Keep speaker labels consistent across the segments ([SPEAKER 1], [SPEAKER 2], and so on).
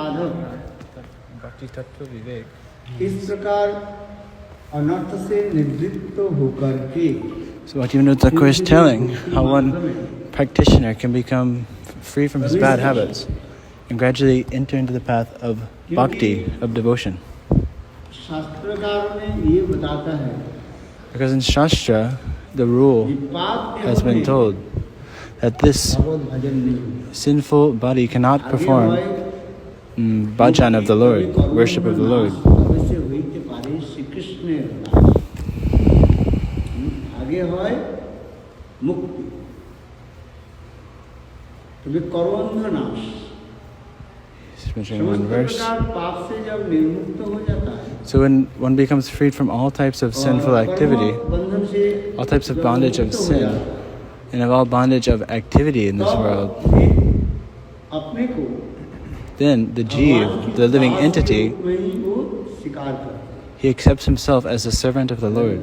[SPEAKER 1] साधक
[SPEAKER 2] Bhakti Tattva Vivek.
[SPEAKER 1] इस प्रकार अनर्थ से निवृत्त होकर के
[SPEAKER 2] So what Yamuna Jagannatha is telling, how one practitioner can become free from his bad habits and gradually enter into the path of bhakti, of devotion.
[SPEAKER 1] शास्त्रकारों ने ये बताता है
[SPEAKER 2] Because in Shastra, the rule has been told that this sinful body cannot perform bhajan of the Lord, worship of the Lord.
[SPEAKER 1] आगे है मुक्ति तो वे कर्मबंध नाश
[SPEAKER 2] One verse.
[SPEAKER 1] पाप से जब निर्मुक्त हो जाता है
[SPEAKER 2] So when one becomes freed from all types of sinful activity, all types of bondage of sin, and of all bondage of activity in this world,
[SPEAKER 1] अपने को
[SPEAKER 2] then the jiv, the living entity, he accepts himself as a servant of the Lord.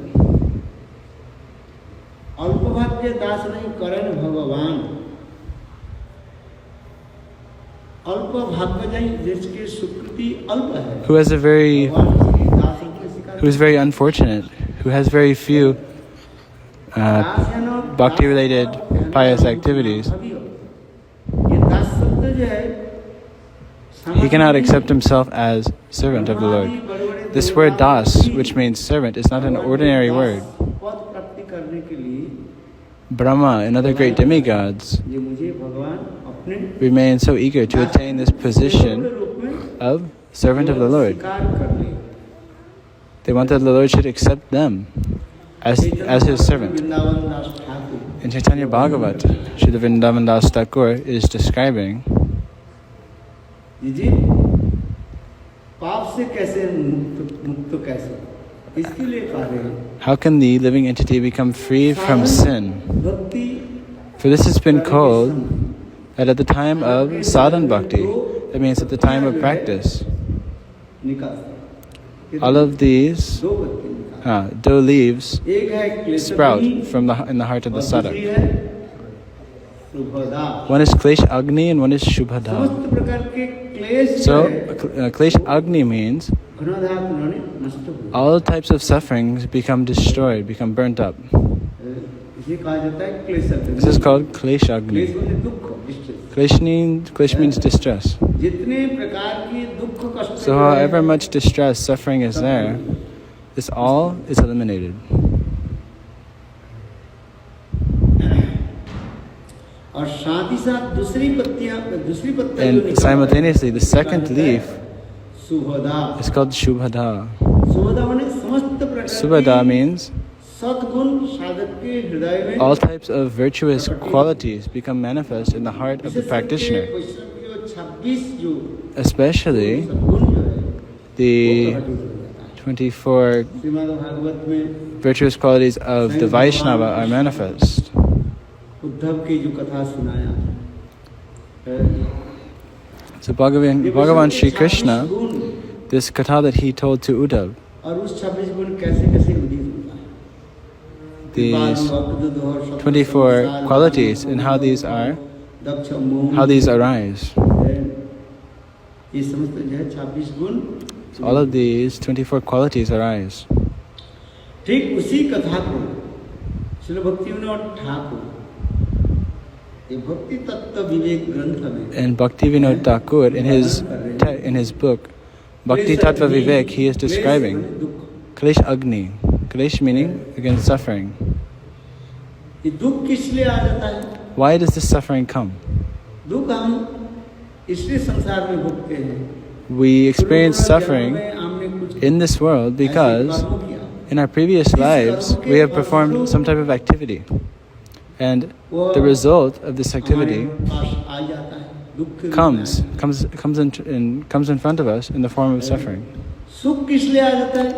[SPEAKER 1] अल्पभाग्य दास नहीं करें भगवान अल्प भाग्य जिसकी सुकृति अल्प है
[SPEAKER 2] Who is very unfortunate, who has very few bhakti-related pious activities.
[SPEAKER 1] ये दास शब्द जो है
[SPEAKER 2] He cannot accept himself as servant of the Lord. This word das, which means servant, is not an ordinary word. Brahma and other great demigods remain so eager to attain this position of servant of the Lord. They want that the Lord should accept them as his servant. In Chaitanya Bhagavat, Srila Vrindavan Das Thakur is describing how can the living entity become free from sin? For this has been called that at the time of sadhana-bhakti, that means at the time of practice, all of these dough leaves sprout in the heart of the sadhak. One is Klesh Agni and one is Shubhada. So, Klesh Agni means all types of sufferings become destroyed, become burnt up. This is called Klesh Agni. Klesh means distress. So however much distress, suffering is there, this all is eliminated. And simultaneously, the second leaf is called Shubhada. Shubhada means all types of virtuous qualities become manifest in the heart of the practitioner. Especially the 24 virtuous qualities of the Vaishnava are manifest. So Bhagavan Shri Krishna, this katha that he told to Uddhav, these 24 qualities and how these arise. So all of these 24 qualities arise. And Bhakti Vinod Thakur, in his book, Bhakti Tattva Vivek, he is describing Klesh Agni. Klesh meaning, again, suffering. Why does this suffering come? We experience suffering in this world because in our previous lives we have performed some type of activity. And the result of this activity comes in front of us in the form of suffering.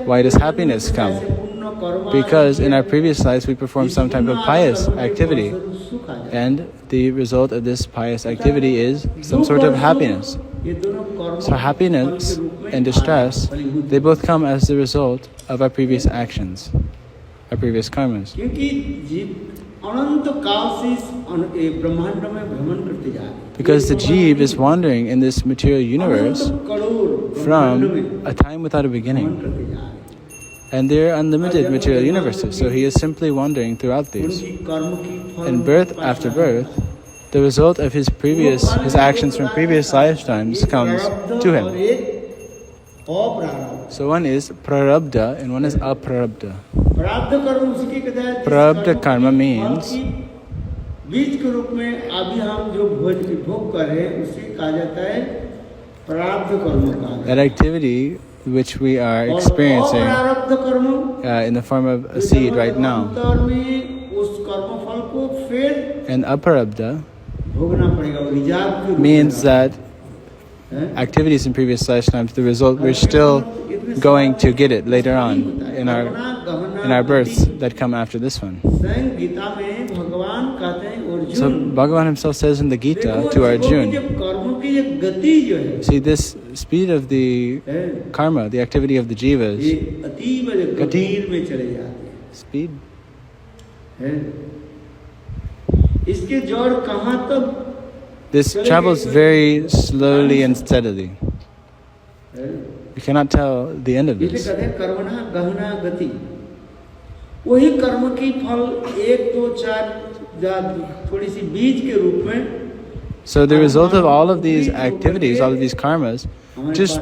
[SPEAKER 2] Why does happiness come? Because in our previous lives we performed some type of pious activity, and the result of this pious activity is some sort of happiness. So happiness and distress, they both come as the result of our previous actions, our previous karmas. Because the jeev is wandering in this material universe from a time without a beginning. And they're unlimited material universes, so he is simply wandering throughout these. And birth after birth, the result of his actions from previous lifetimes comes to him. So one is prarabdha and one is aprarabdha. Prarabdha-karma means that activity which we are experiencing in the form of a seed right now. And aprarabdha means that activities in previous lifetimes, the result, we're still going to get it later on in our births that come after this one. So Bhagavan himself says in the Gita to Arjuna, see this speed of the karma, the activity of the jivas, gati, speed. This travels very slowly and steadily. You cannot tell the end of this. So the result of all of these activities, all of these karmas, just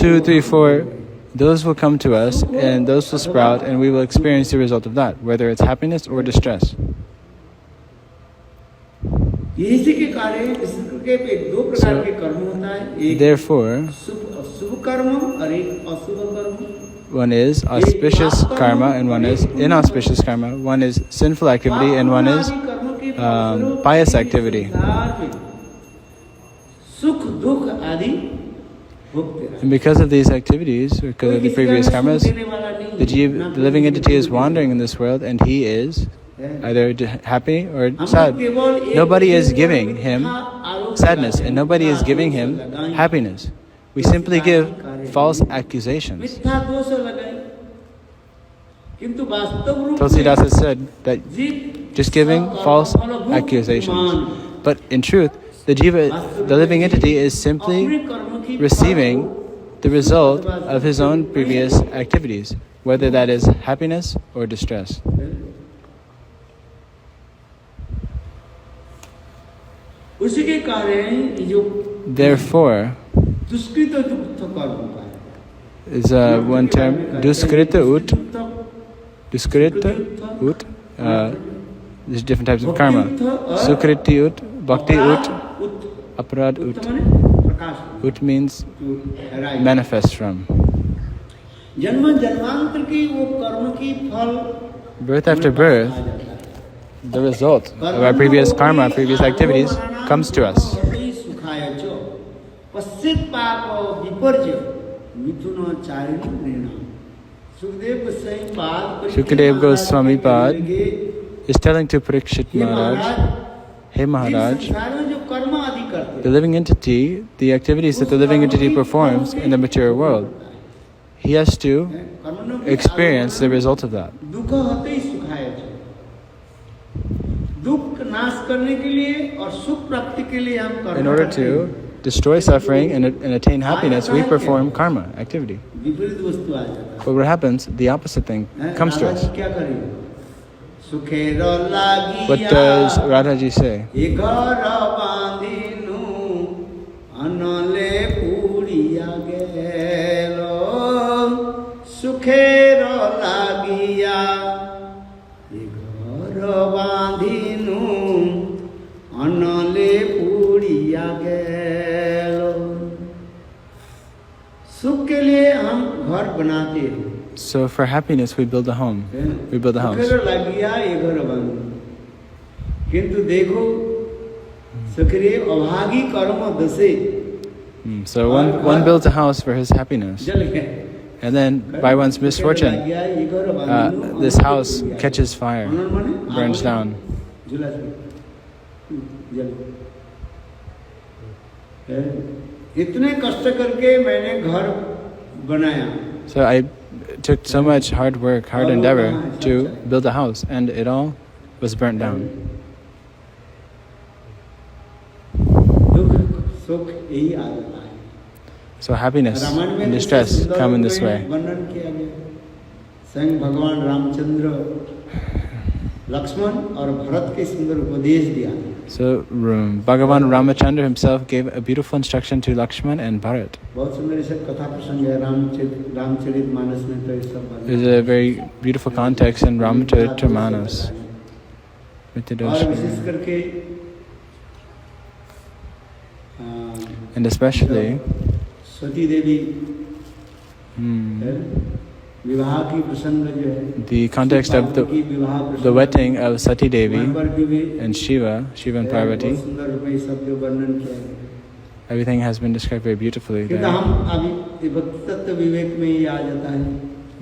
[SPEAKER 2] 2, 3, 4, those will come to us and those will sprout and we will experience the result of that, whether it's happiness or distress. Therefore, one is auspicious karma and one is inauspicious karma. One is sinful activity and one is pious activity. And because of these activities, because of the previous karmas, the living entity is wandering in this world and he is either happy or sad. Nobody is giving him sadness and nobody is giving him happiness. We simply give false accusations. Tulsidas has said that just giving false accusations. But in truth, the living entity is simply receiving the result of his own previous activities, whether that is happiness or distress. Therefore, is one term, duskrita ut, there's different types of karma. Sukriti ut, bhakti ut, aparad ut. Ut means manifest from. Birth after birth, the result of our previous karma, previous activities, comes to us. Sukhadev Gosvami is telling to Parikshit Maharaj, Hey Maharaj, the living entity, the activities that the living entity performs in the material world, he has to experience the result of that. In order to destroy suffering and attain happiness, we perform karma, activity. But what happens, the opposite thing comes to us. What does Radhaji say? So for happiness we build a home. We build a house. So one builds a house for his happiness. And then by one's misfortune, this house catches fire, burns down. So I took so much hard work, hard endeavor to build a house, and it all was burnt down.
[SPEAKER 1] सुख यही आ जाता है।
[SPEAKER 2] So happiness and distress come in this way.
[SPEAKER 1] वर्णन किया गया स्वयं भगवान रामचंद्र लक्ष्मण और भरत के सुंदर उपदेश दिया।
[SPEAKER 2] So Bhagavan Ramachandra himself gave a beautiful instruction to Lakshman and Bharat.
[SPEAKER 1] बहुत सुंदर ये सब कथा प्रसंग है रामचरितमानस में तो ये सब।
[SPEAKER 2] There's a very beautiful context in Ramacharita-manas.
[SPEAKER 1] और विशेष करके
[SPEAKER 2] And especially
[SPEAKER 1] सती देवी विवाह की प्रसंग जो है,
[SPEAKER 2] the context of the wedding of Sati Devi and Shiva and Parvati.
[SPEAKER 1] सुंदर रूप में सब जो वर्णन किया है।
[SPEAKER 2] Everything has been described very beautifully
[SPEAKER 1] क्योंकि
[SPEAKER 2] there.
[SPEAKER 1] हम अभी भक्ति तत्व विवेक में ही आ जाता है,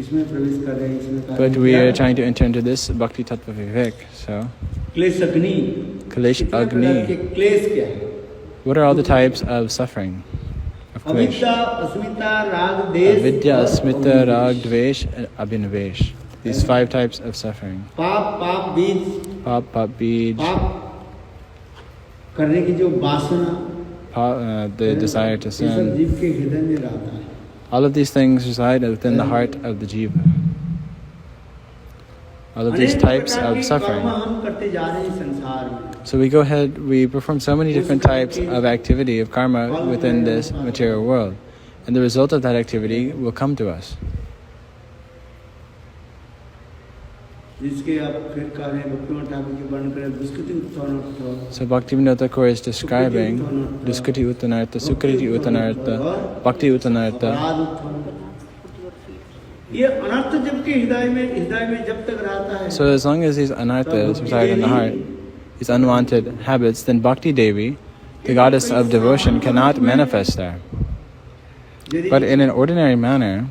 [SPEAKER 1] इसमें प्रवेश कर रहे हैं, इसमें
[SPEAKER 2] But we are trying to enter into this Bhakti Tattva Vivek. So,
[SPEAKER 1] क्लेश अग्नि,
[SPEAKER 2] Klesh Agni.
[SPEAKER 1] क्लेश क्या है?
[SPEAKER 2] What are all the types of suffering? Of Klesh?
[SPEAKER 1] अविद्या, अस्मिता, राग, देश,
[SPEAKER 2] Avidya, Asmita, Rag, Dvesh, and Abhinivesh. These 5 types of suffering.
[SPEAKER 1] पाप बीज,
[SPEAKER 2] Pap, Bij,
[SPEAKER 1] पाप करने की जो वासना,
[SPEAKER 2] the desire to
[SPEAKER 1] ये सब
[SPEAKER 2] sin.
[SPEAKER 1] जीव के हृदय में रहता है।
[SPEAKER 2] All of these things reside within the heart of the jiva. All of these types of suffering.
[SPEAKER 1] हम करते जा रहे हैं संसार में।
[SPEAKER 2] So we go ahead, we perform so many different types of activity, of karma within this material world. And the result of that activity will come to us.
[SPEAKER 1] जिसके आप फिर कह रहे हैं भक्ति ठाकुर की वर्णन करें दुष्कृति उत्थान।
[SPEAKER 2] So Bhaktivinoda Thakur is describing Duskriti Uttanartha, Sukriti Uttanartha, Bhakti Uttanartha.
[SPEAKER 1] ये अनर्थ जब के हृदय में जब तक रहता है।
[SPEAKER 2] So as long as these anarthas reside in the heart, these unwanted habits, then Bhakti-devi, the goddess of devotion, cannot manifest there. But in an ordinary manner,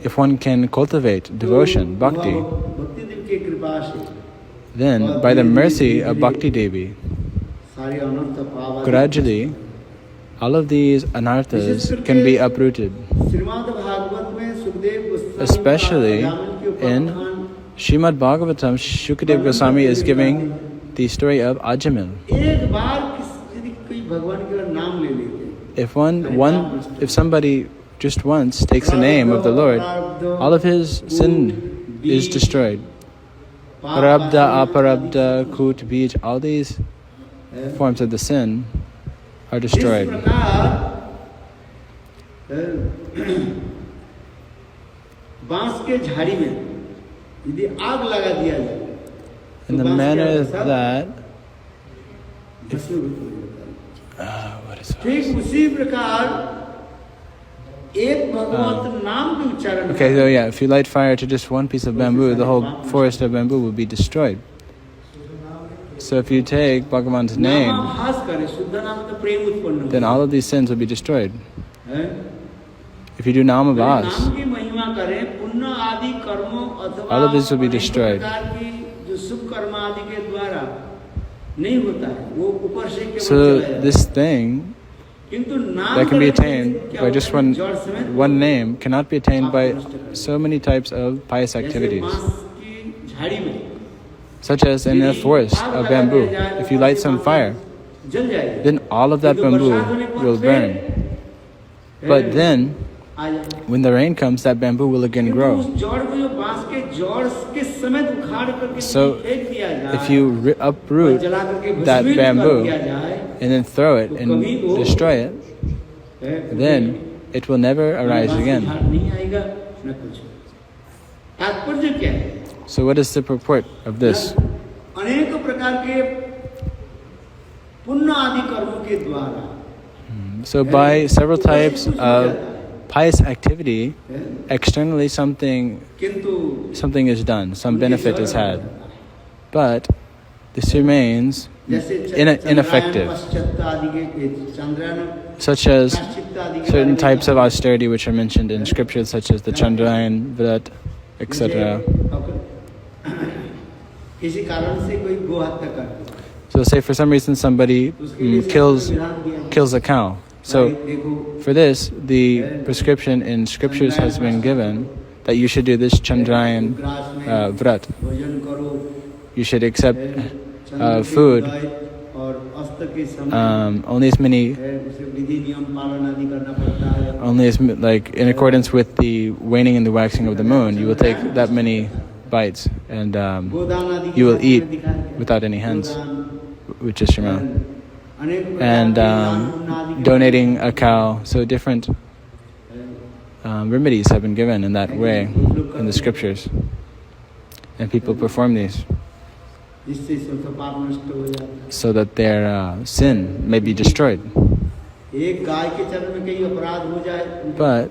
[SPEAKER 2] if one can cultivate devotion, bhakti, then by the mercy of Bhakti-devi, gradually all of these anarthas can be uprooted. Especially in Srimad Bhagavatam, Sukhadev Gosvami is giving the story of Ajamil. If somebody just once takes the name of the Lord, all of his sin is destroyed. Prarabdha, aprarabdha, kut, bij, all these forms of the sin are destroyed. In the manner that what is okay, so yeah, if you light fire to just one piece of bamboo, the whole forest of bamboo will be destroyed. So if you take Bhagavan's name, then all of these sins will be destroyed. If you do Namabhasa, all of this will be destroyed. So this thing that can be attained by just one name cannot be attained by so many types of pious activities. Such as in a forest of bamboo, if you light some fire, then all of that bamboo will burn. But then, when the rain comes, that bamboo will again grow. So, if you uproot that bamboo and then throw it and destroy it, then it will never arise again. So what is the purport of this? So by several types of pious activity, externally something is done, some benefit is had. But this remains ineffective. Such as certain types of austerity which are mentioned in scriptures, such as the Chandrayan, Vrat, etc. So say for some reason somebody kills a cow. So for this, the prescription in scriptures has been given that you should do this Chandrayan Vrat. You should accept food only as many, only as like in accordance with the waning and the waxing of the moon, you will take that many bites, and you will eat without any hands, which is Shema. And donating a cow, so different remedies have been given in that way in the scriptures, and people perform these so that their sin may be destroyed. But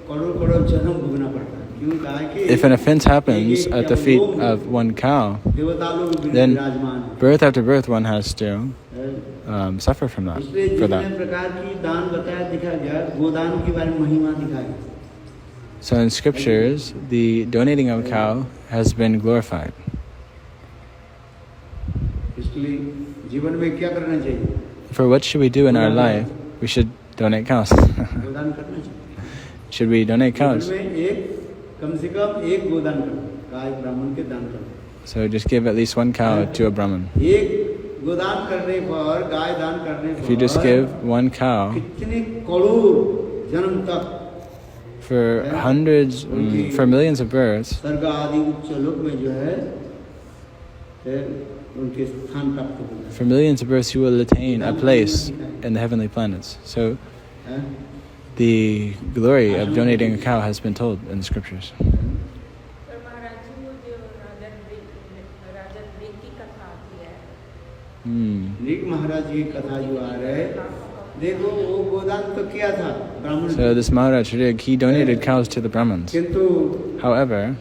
[SPEAKER 2] if an offense happens at the feet of one cow, then birth after birth one has to suffer from that, for that. So in scriptures, the donating of a cow has been glorified. For what should we do in our life? We should donate cows. Should we donate cows? So just give at least one cow to a Brahmin. If you just give one cow, for hundreds, for millions of births, for millions of births you will attain a place in the heavenly planets. So the glory of donating a cow has been told in the scriptures. So this Maharaj, he donated cows to the Brahmins. However,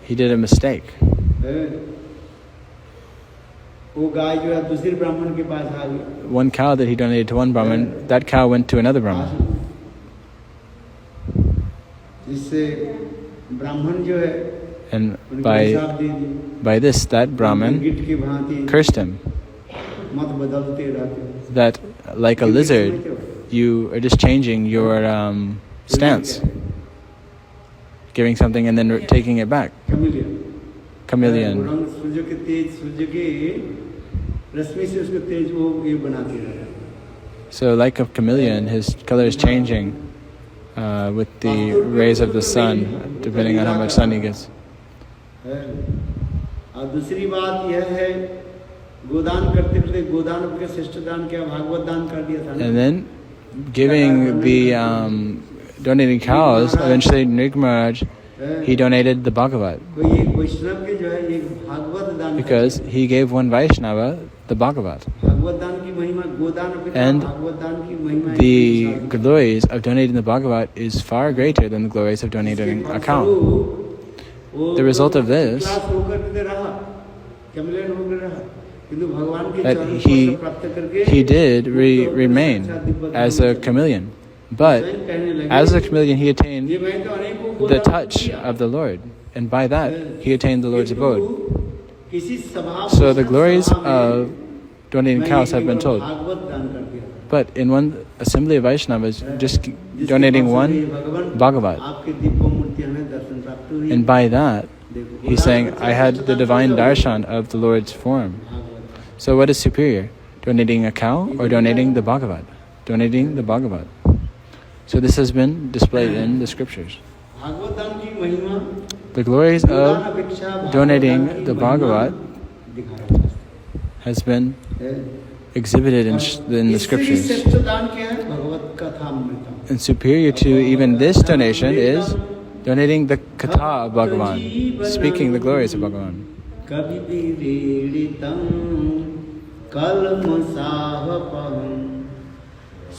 [SPEAKER 2] he did a mistake. One cow that he donated to one Brahmin, that cow went to another Brahmin. And by this, that Brahmin cursed him. That, like a lizard, you are just changing your stance. Giving something and then taking it back. Chameleon. So like a chameleon, his color is changing with the rays of the sun, depending on how much sun he gets. And then giving the donating cows, eventually Nrig Maharaj, he donated the Bhagavat, because he gave one Vaishnava the Bhagavat. And the glories of donating the Bhagavat is far greater than the glories of donating a cow. The result of this, that he did remain as a chameleon. But as a chameleon, he attained the touch of the Lord, and by that he attained the Lord's abode. So the glories of donating cows have been told. But in one assembly of Vaishnavas, just donating one Bhagavat, and by that he's saying, I had the divine darshan of the Lord's form. So what is superior, donating a cow or donating the Bhagavat? Donating the Bhagavat. So this has been displayed in the scriptures. The glories of donating the Bhagavat has been exhibited in the scriptures. And superior to even this donation is donating the katha of Bhagavan, speaking the glories of Bhagavan.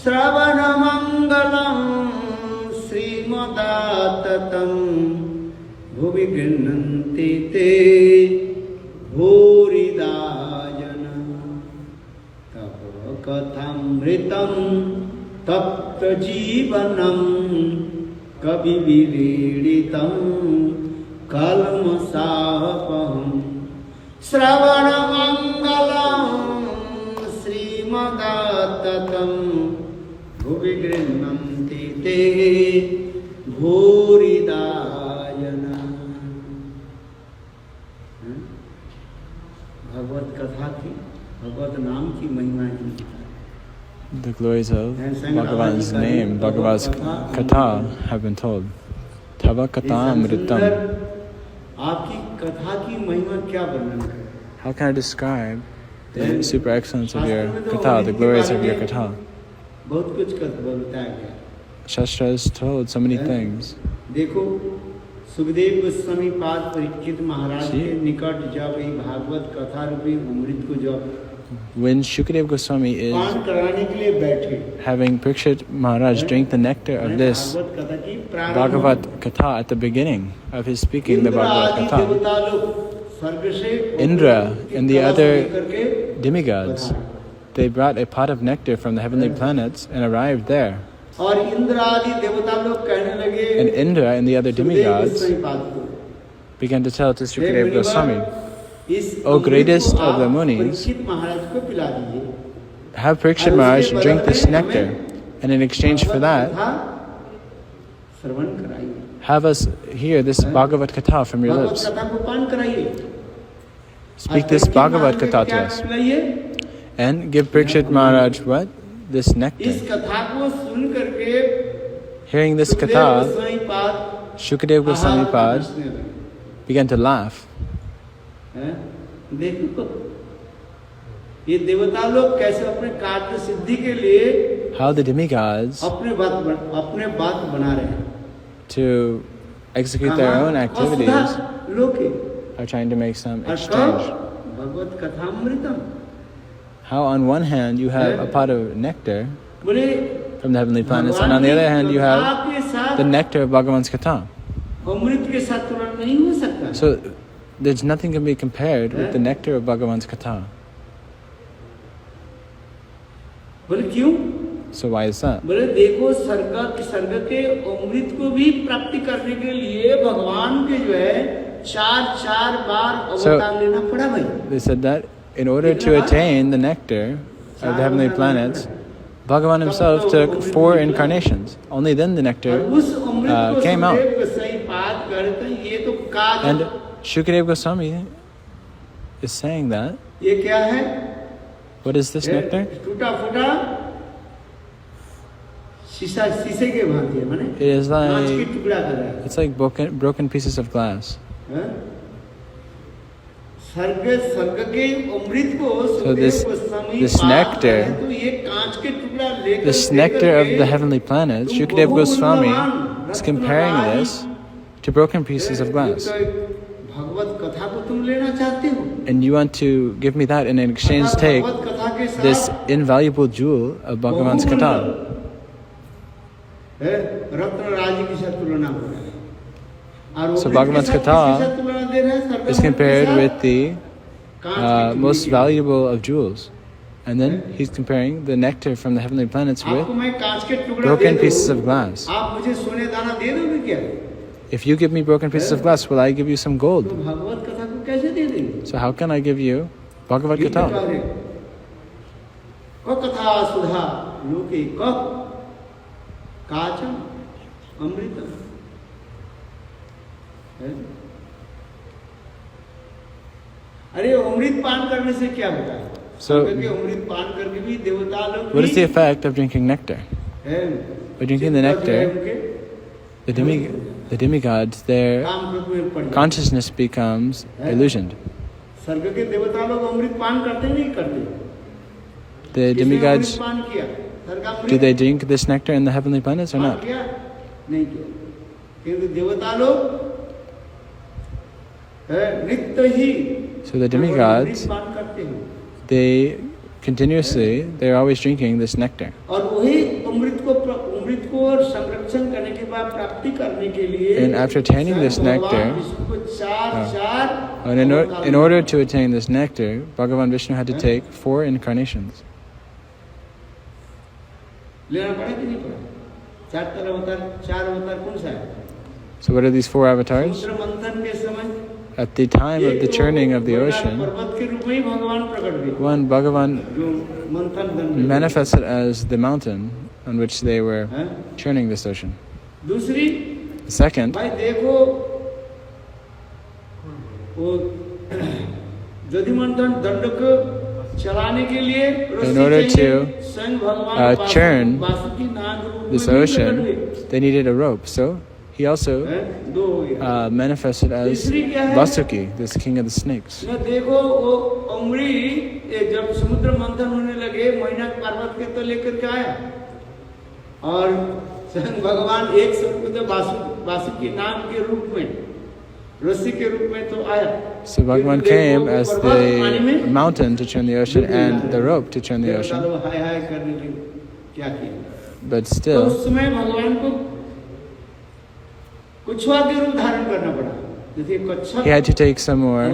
[SPEAKER 1] Sravanamangalam Srimadattatam Bhuvi Grinnanti Te Bhuridajana Tava Kathamritam tapta jivanam Kavi Viriditam Kalmasahapaham Sravanamangalam Srimadattatam Bhuvi-grinnanti te bhuridayana. भगवत कथा की, भगवत नाम की महिमा है।
[SPEAKER 2] The glories of Bhagavan's name, Bhagava's Katha have been told. Tava Kathamritam.
[SPEAKER 1] आपकी कथा की महिमा क्या वर्णन करें?
[SPEAKER 2] How can I describe the super excellence of your Katha, the glories of your Katha?
[SPEAKER 1] बहुत कुछ बताया गया।
[SPEAKER 2] Shastras told so many things.
[SPEAKER 1] देखो सुखदेव गोस्वामी पाद परीक्षित महाराज के निकट जब ये भागवत कथा रूपी अमृत को जब
[SPEAKER 2] when Sukhadev Goswami is having Parikshit Maharaj drink the nectar of this Bhagavat Katha at the beginning of his speaking the Bhagavat Katha, Indra and the other demigods, they brought a pot of nectar from the heavenly planets and arrived there. And Indra and the other demigods began to tell to Sukhadev Goswami, O greatest of the munis, have Parikshit Maharaj drink this nectar, and in exchange for that, have us hear this Bhagavat Katha from your lips. Speak this Bhagavat Katha to us. And give Parikshit Maharaj what? This nectar. Hearing this Katha, Sukhadev Goswami Pad began to laugh.
[SPEAKER 1] देखो ये देवता लोग कैसे अपने कार्य सिद्धि के लिए
[SPEAKER 2] how the demigods
[SPEAKER 1] अपने बात बना रहे हैं
[SPEAKER 2] to execute their own activities are trying to make some exchange.
[SPEAKER 1] Bhagavad कथामृतम,
[SPEAKER 2] how on one hand you have a pot of nectar from the heavenly planets, and on the other hand you have the nectar of Bhagavan's Katha.
[SPEAKER 1] अमृत के साथ तुलना नहीं हो सकता।
[SPEAKER 2] So there's nothing can be compared with the nectar of Bhagavan's Katha.
[SPEAKER 1] बोले क्यों?
[SPEAKER 2] So why is that?
[SPEAKER 1] बोले देखो स्वर्ग के अमृत को भी प्राप्ति करने के लिए भगवान के जो है चार बार अवतार लेना पड़ा भाई।
[SPEAKER 2] They said that in order to attain the nectar of the heavenly planets, Bhagavan himself took 4 incarnations. Only then the nectar came out. And Sukhadev Goswami is saying that. What is this nectar? It is like broken pieces of glass. So this nectar of the heavenly planets, Sukhadev Goswami is comparing this to broken pieces of glass. And you want to give me that and in exchange take this invaluable jewel of Bhagavan's Katha. So Bhagavan's Katha is compared with the most valuable of jewels. And then he's comparing the nectar from the heavenly planets with broken pieces of glass. If you give me broken pieces of glass, will I give you some gold? So how can I give you Bhagavad Katha? So, what is the effect of drinking nectar? By drinking the nectar, the demigods, their consciousness becomes illusioned. The demigods, do they drink this nectar in the heavenly planets or not? So the demigods, they continuously, they're always drinking this nectar. And after attaining this nectar, and in order to attain this nectar, Bhagavan Vishnu had to take 4 incarnations. So what are these 4 avatars? At the time of the churning of the ocean, one Bhagavan manifested as the mountain on which they were churning this ocean. Second, In order to churn this ocean, they needed a rope. So he also manifested as Vasuki, this king of the snakes. So Bhagavan came as the mountain to churn the ocean and the rope to churn the ocean. But still, he had to take some more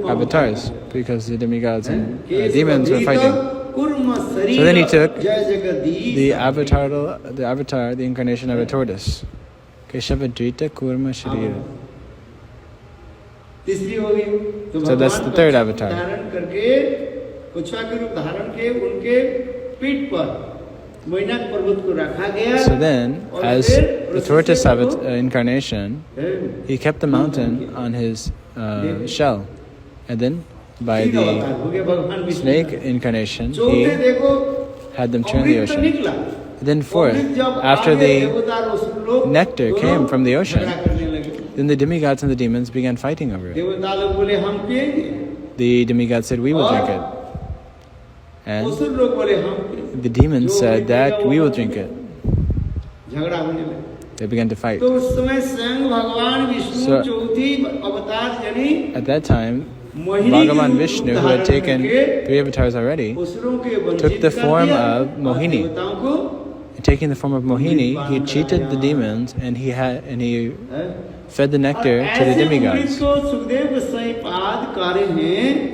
[SPEAKER 2] avatars because the demigods and demons were fighting. So then he took the avatar, the incarnation of a tortoise. Keshavadrita Kurma Sharira. So that's the third avatar. So then, as the tortoise incarnation, he kept the mountain on his shell. And then, by the snake incarnation, he had them churn the ocean. And then fourth, after the nectar came from the ocean, then the demigods and the demons began fighting over it. The demigods said, "We will drink it." And the demons said that we will drink it. They began to fight. So at that time, Bhagavan Vishnu, who had taken 3 avatars already, took the form of Mohini. And taking the form of Mohini, he cheated the demons and he fed the nectar to the demigods.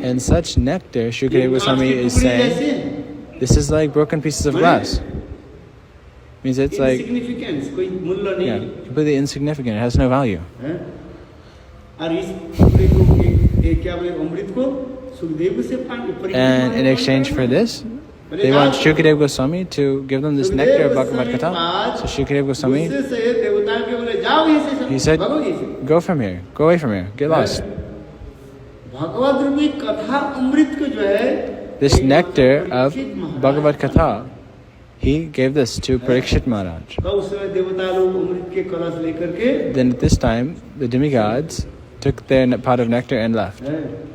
[SPEAKER 2] And such nectar, Sukhadev Gosvami is saying, this is like broken pieces of glass. Means it's like, completely insignificant. It has no value. And in exchange for this, they want Sukhadev Goswami to give them this nectar of Bhagavatamritam. So Sukhadev Goswami, he said, go from here, go away from here, get lost. This nectar of Bhagavad Katha, he gave this to Parikshit Maharaj. Then at this time, the demigods took their pot of nectar and left. And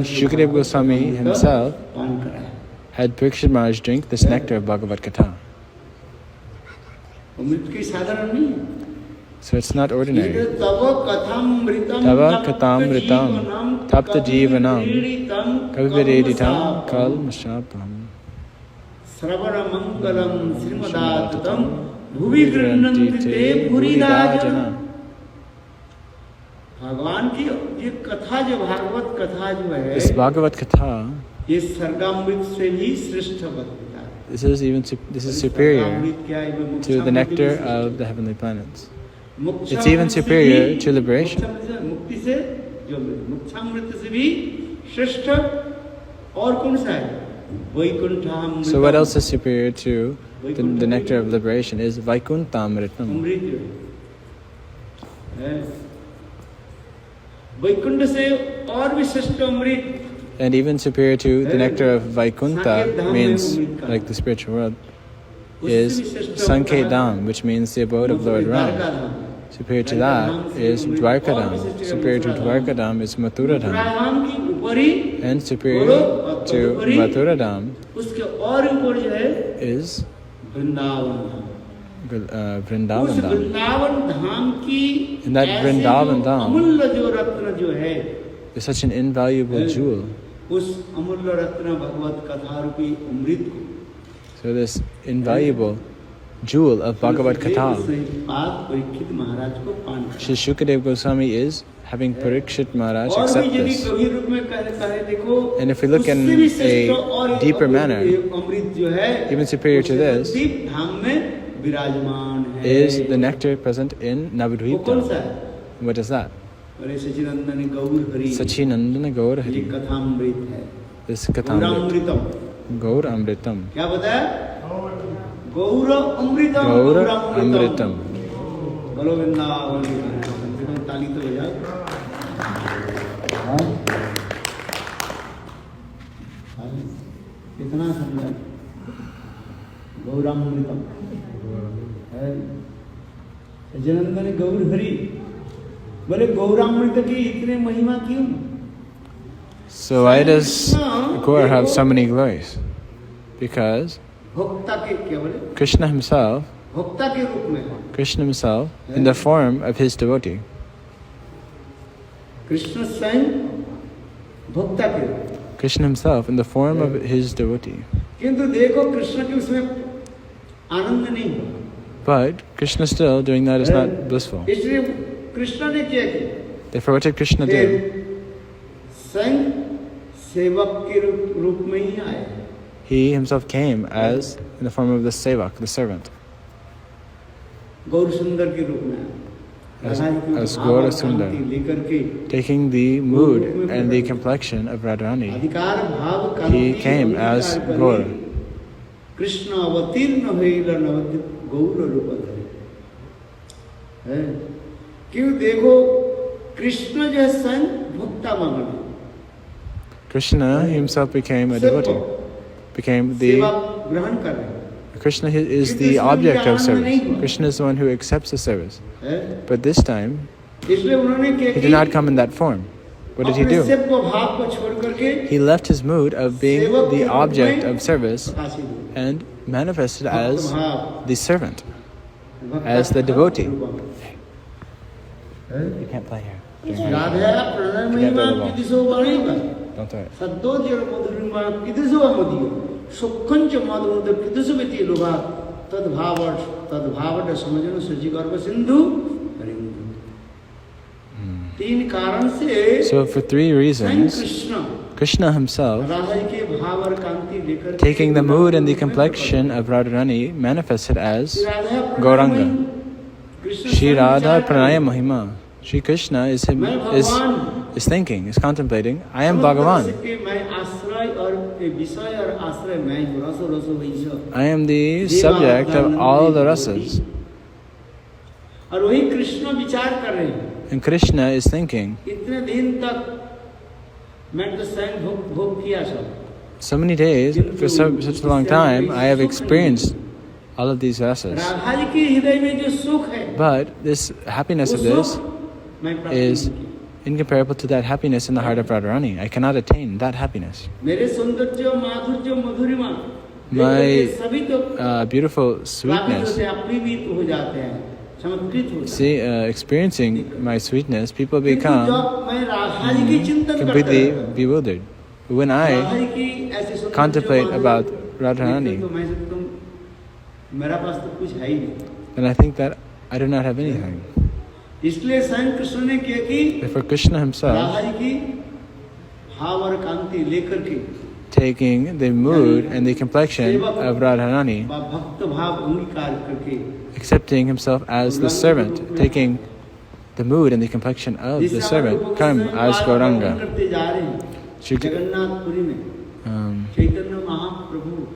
[SPEAKER 2] Sukhadev Goswami himself had Parikshit Maharaj drink this nectar of Bhagavad Katha. So it's not ordinary. Tava Kathamritam, tapta jivanam, kavivededitam, kalmashapam.
[SPEAKER 1] Sravana-mangalam srimadatam, bhuvi grannantite puridajana. भगवान की ये कथा जो भागवत कथा जो है,
[SPEAKER 2] this Bhagavad Katha,
[SPEAKER 1] ये स्वर्गामृत से भी श्रेष्ठ बता है.
[SPEAKER 2] This is superior to the nectar of the heavenly planets. It's even superior to liberation.
[SPEAKER 1] मुक्ति से जो मोक्षामृत से भी श्रेष्ठ और कौन सा है? Vaikuntham.
[SPEAKER 2] So what else is superior to the nectar of liberation is Vaikunthamritam.
[SPEAKER 1] Vaikuntha से और भी श्रेष्ठ अमृत.
[SPEAKER 2] And even superior to the nectar of Vaikuntha, means like the spiritual world, is Sankhe-dham, which means the abode of Lord Ram. Superior to that is Dwarka-dham. Superior to Dwarka-dham is Mathura-dham. And superior to Mathura-dham is Vrindavan Dham. And that Vrindavan Dham is such an invaluable jewel. So this invaluable jewel of Bhagavad Katha, Shri Sukhadev Goswami is having Parikshit Maharaj accept this. And if we look in a deeper manner, even superior to this, is the nectar present in Navadvip. What is that? Sachinandana Gaur Hari. This Kathamritam. Gaur Amritam. Gaur Amritam.
[SPEAKER 1] सुना समझा गौरामृतम जनंदन गौर हरि बोले गौरामृत की इतने महिमा क्यों?
[SPEAKER 2] So why does Gaur have so many glories? Because Krishna himself, Krishna himself, in the form of his devotee, Krishna himself in the form of his devotee. But Krishna still doing that is not blissful. Therefore, what did Krishna do? He himself came as in the form of the sevak, the servant. As Gaura Sundar, taking the mood and the complexion of Radharani, he came as Gaura.
[SPEAKER 1] Krishna avatirna hoila navadip Gaura rupadhari. क्यों देखो कृष्ण जो है स्वयं भक्ता मगन.
[SPEAKER 2] Krishna himself became a devotee, became the Krishna is the object of service. Krishna is the one who accepts the service. But this time, he did not come in that form. What did he do? He left his mood of being the object of service and manifested as the servant, as the devotee. You can't play here. Don't do it. So for three reasons, Krishna himself, taking the mood and the complexion of Radharani, manifested as Gauranga. Shri Radha Pranaya Mahima. Shri Krishna is thinking, is contemplating, I am Bhagavan. I am the subject of all the rasas. And Krishna is thinking, so many days, for such a long time, I have experienced all of these rasas. But this happiness of this is incomparable to that happiness in the heart of Radharani. I cannot attain that happiness. My beautiful sweetness. See, experiencing my sweetness, people become completely bewildered. When I contemplate about Radharani, then I think that I do not have anything. Therefore, Krishna himself, taking the mood and the complexion of Radharani, accepting himself as the servant, taking the mood and the complexion of the servant, come as Gauranga.
[SPEAKER 1] Chaitanya Mahaprabhu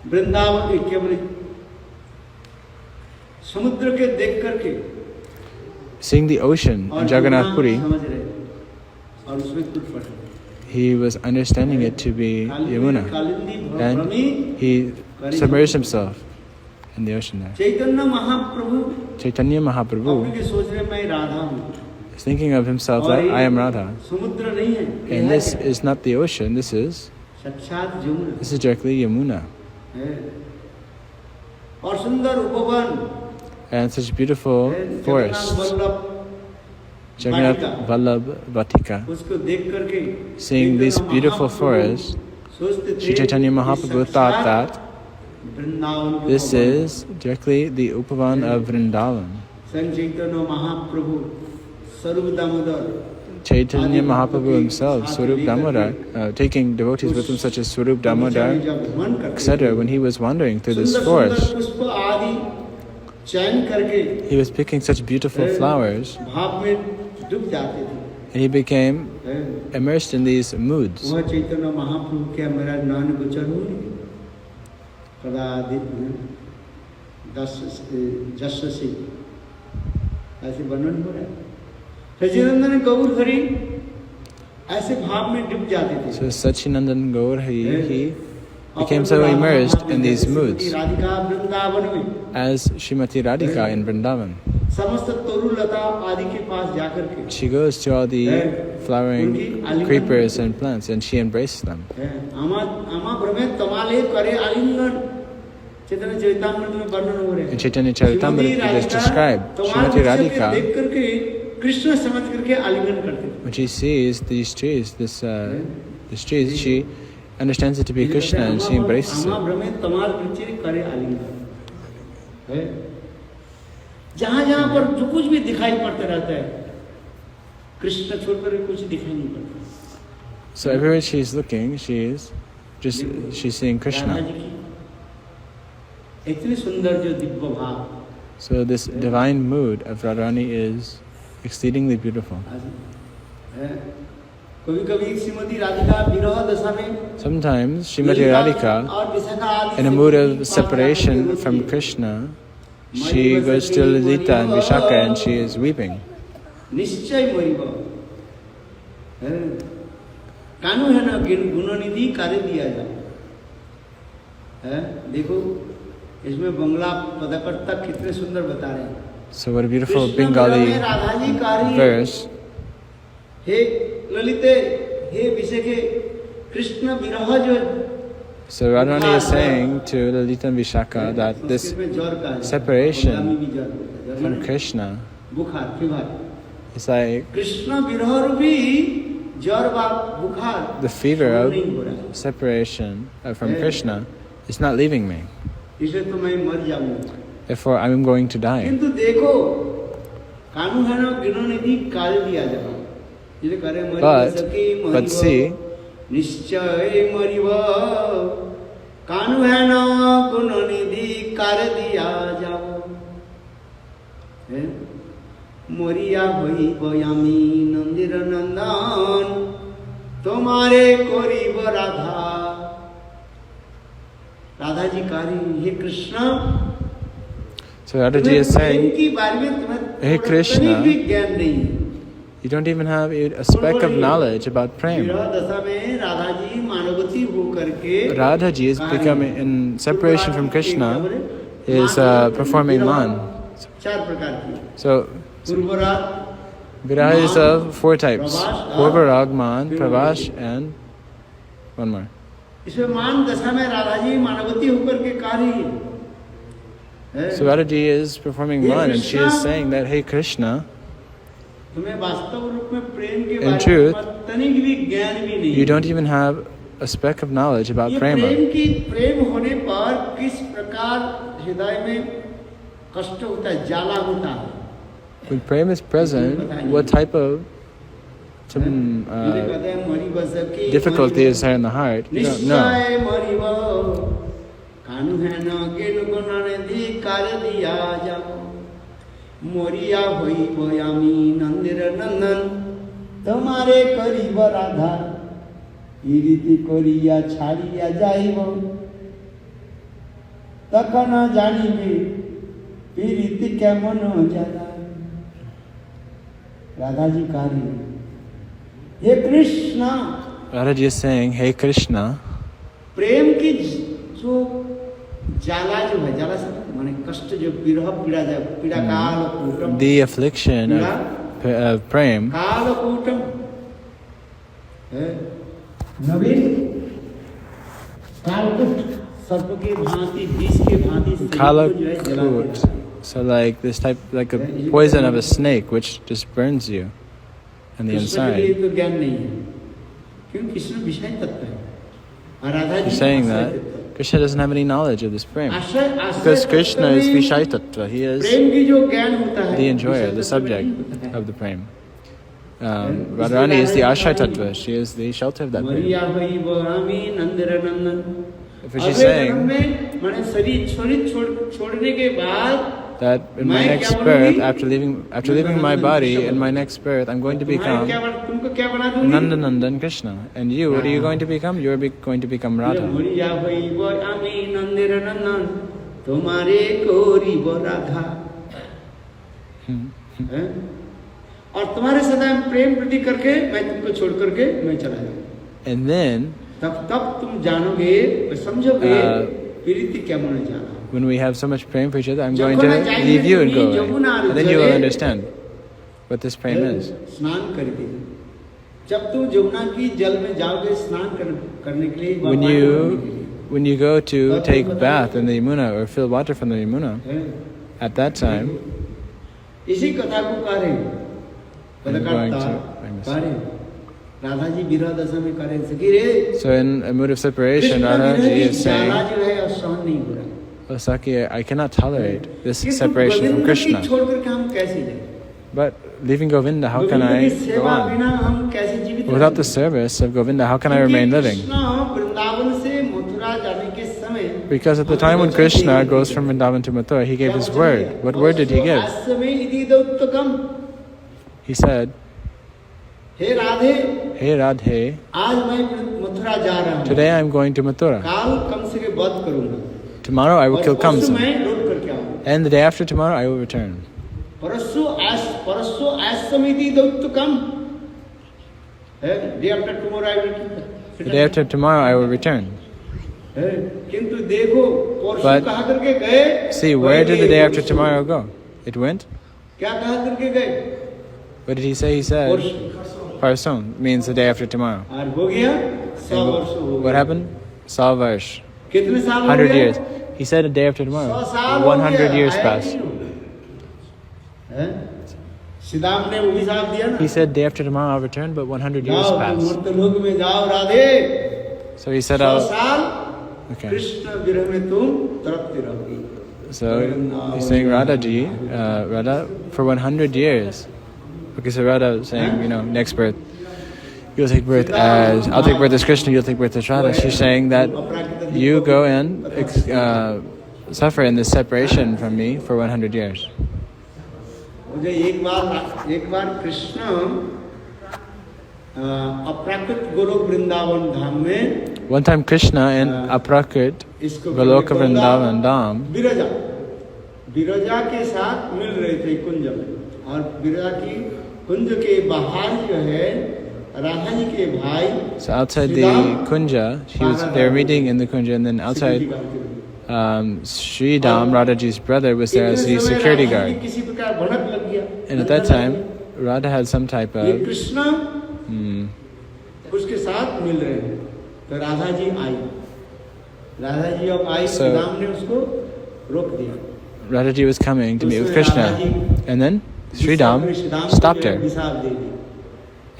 [SPEAKER 1] Vrindavan के केवल samudra के देख करके
[SPEAKER 2] seeing the ocean in Jagannath Puri, he was understanding it to be Yamuna, and he submerged himself in the ocean there. Chaitanya Mahaprabhu is thinking of himself that I am Radha, and this is not the ocean, this is directly Yamuna. And such beautiful forests, Jagannath Vallabha Vatika. Seeing these beautiful forests, Sri Chaitanya Mahaprabhu thought that this is directly the Upavan of Vrindavan. Chaitanya Mahaprabhu himself, Swarup Damodar, taking devotees with him such as Swarup Damodar, etc., when he was wandering through this forest, he was picking such beautiful flowers, and he became immersed in these moods.
[SPEAKER 1] ऐसे भाव में डूब जाते थे।
[SPEAKER 2] So Sachinandan Gaur, he became so immersed in these moods as Srimati Radhika in Vrindavan. She goes to all the flowering creepers and plants and she embraces them. In Chaitanya Charitamrita it is described, Srimati Radhika, when she sees these trees, this trees, she understands it to be Krishna and she embraces it.
[SPEAKER 1] जहाँ पर जो कुछ भी दिखाई पड़ता रहता है, कृष्ण छोड़कर कुछ दिखाई नहीं पड़ता.
[SPEAKER 2] So everywhere she is looking, she's seeing Krishna.
[SPEAKER 1] इतनी सुंदर जो दिव्य भाव.
[SPEAKER 2] So this divine mood of Radharani is exceedingly beautiful. Sometimes Srimati Radhika, in a mood of separation from Krishna, she goes to Lila and Vishaka and she is weeping. So what a beautiful Bengali verse. So Radharani is saying to Lalita and Vishaka that this separation from Krishna is like the fever of separation from Krishna is not leaving me. Therefore I am going to die. But see,
[SPEAKER 1] निश्चय मरिवा कानु है ना गुणनिधि कर दिया जाओ मोरिया भई बयामी नंदिर नंदन तुम्हारे कोरीब राधा राधा जी कारी हे Krishna.
[SPEAKER 2] So Radha ji is saying, hey Krishna, you don't even have a speck of knowledge about prema. Radha ji is becoming, in separation from Krishna, is performing man. So Viraha is of 4 types: Purvarag, Man, Pravash, and one more. So Radha ji is performing man and she is saying that, hey Krishna, in truth, you don't even have a speck of knowledge about prema. When prema is present, what type of difficulty is there in the heart? You don't know.
[SPEAKER 1] Moriya होई बोयामी नंदिर नंदन तुम्हारे करीब राधा इरीति करिया छाड़िया जाइब तखन जानिबे इरीति केमन जाला. राधा जी कारी हे Krishna.
[SPEAKER 2] Radha ji is saying, hey Krishna,
[SPEAKER 1] प्रेम की जो जाला जो है, जाला से माने कष्ट जो विरह पीड़ा जाए, पीड़ा काल कूटम,
[SPEAKER 2] the affliction of prema,
[SPEAKER 1] काल कूटम नवीन कालकूट सर्प के भांति, विष के भांति
[SPEAKER 2] Kalakut. So like this type, like a poison of a snake which just burns you on the inside. He's saying that Krishna doesn't have any knowledge of this prema. Because Krishna is Vishaya Tattva. He is the enjoyer, the subject of the prema. Radharani is the Ashray Tattva. She is the shelter of that prema. If she's saying that in my next birth, after leaving my body, in my next birth, I'm going to become Nandanandan Krishna. And you, what are you going to become? You're going to become Radha.
[SPEAKER 1] और तुम्हारे सदा प्रेम प्रति करके मैं तुमको छोड़ करके मैं चला जाऊँ.
[SPEAKER 2] And then
[SPEAKER 1] तब तुम जानोगे और समझोगे प्रीति क्या माने जाना.
[SPEAKER 2] when we have so much prema for each other, I'm going to leave you and go away. And then you will understand what this prema is.
[SPEAKER 1] स्नान करके जब तुम यमुना की जल में जाओगे स्नान करने के लिए,
[SPEAKER 2] when you go to take bath in the Yamuna or fill water from the Yamuna, at that time,
[SPEAKER 1] इसी कथा को कह रहे हैं.
[SPEAKER 2] So in a mood of separation, Radha ji is saying, "Oh Saki, I cannot tolerate this separation from Krishna. But leaving Govinda, how can I go on? Without the service of Govinda, how can I remain living?" Because at the time when Krishna goes from Vrindavan to Mathura, he gave his word. What word did he give? He said, "Hey Radhe, today I am going to Mathura. Tomorrow I will kill Kamsa. And the day after tomorrow I will return." The day after tomorrow I will return. But see, where did the day after tomorrow go? It went? What did he say? He said, Parson means the day after tomorrow. And what happened? 100 varsh. 100 years. He said a day after tomorrow. 100 years passed. He said day after tomorrow I'll return, but 100 years passed. So he said, okay. So he's saying, Radha ji, Radha, for 100 years. Okay, so Radha is saying, next birth, you'll take birth as, I'll take birth as Krishna, you'll take birth as Radha. She's saying that you go and suffer in this separation from me for 100 years.
[SPEAKER 1] एक बार कृष्ण अपराकृत गोलोक वृंदावन धाम में,
[SPEAKER 2] one time Krishna in Aprakrit Goloka Vrindavan Dham,
[SPEAKER 1] Viraja के साथ मिल रहे थे कुंज में, और विरजा की कुंज के बाहर जो है राधा जी के भाई,
[SPEAKER 2] so outside the kunja, they were meeting in the kunja, and then outside Sri Dam, Radha ji's brother, was there as the security guard. And at that time, Radha had some type of Radha ji was coming to meet with Krishna, and then Sri Dam stopped her,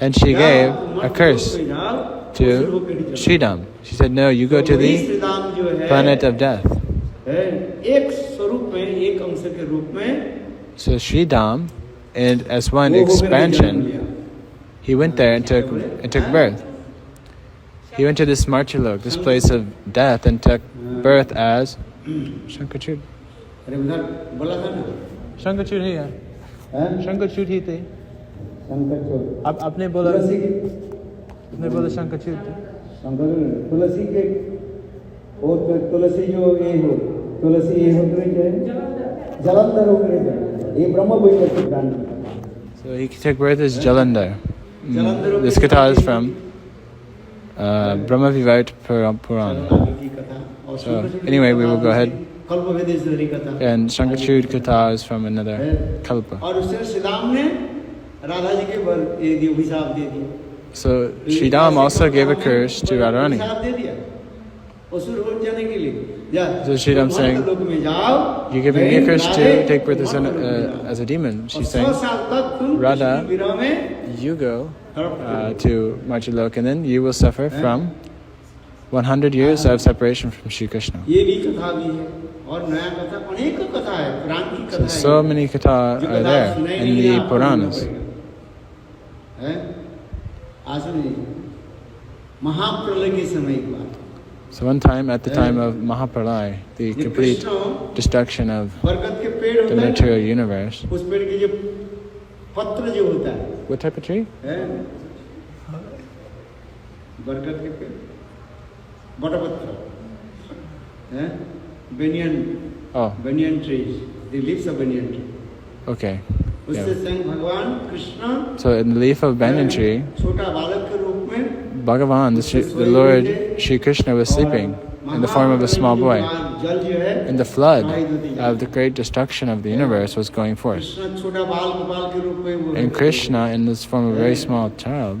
[SPEAKER 2] and she gave a curse to Sri Dam. She said, "No, you go to the planet of death." So Sri Dam, and as one expansion, he went there and took birth. He went to this Marchalok, this place of death, and took birth as Shankachud. Shankachud hi hai. Shankachud hi the. Apne bola Shankachud.
[SPEAKER 1] तुलसी के और तुलसी जो ये हो, तुलसी ये हो करे जलंधर हो करे ये ब्रह्म वैवर्त प्राण.
[SPEAKER 2] So he took birth as Jalandhar. This katha is from Brahma Vivart Puran. So anyway, we will go ahead. And Shankachud katha is from another kalpa. So Sridham also gave a curse to Radharani. So Sridham saying, "You're giving me a curse to take birth as a demon." She's saying, "Radha, you go to Marchalok, and then you will suffer from 100 years of separation from Shri Krishna." So many katha are there in the Puranas. So one time, at the time of Mahapralaya, the complete destruction of the material universe. What type of tree?
[SPEAKER 1] Banyan trees, the leaves of banyan tree.
[SPEAKER 2] Okay. So in the leaf of banyan tree, Bhagavan, the Lord Sri Krishna, was sleeping in the form of a small boy. And the flood of the great destruction of the universe was going forth. And Krishna, in this form of a very small child,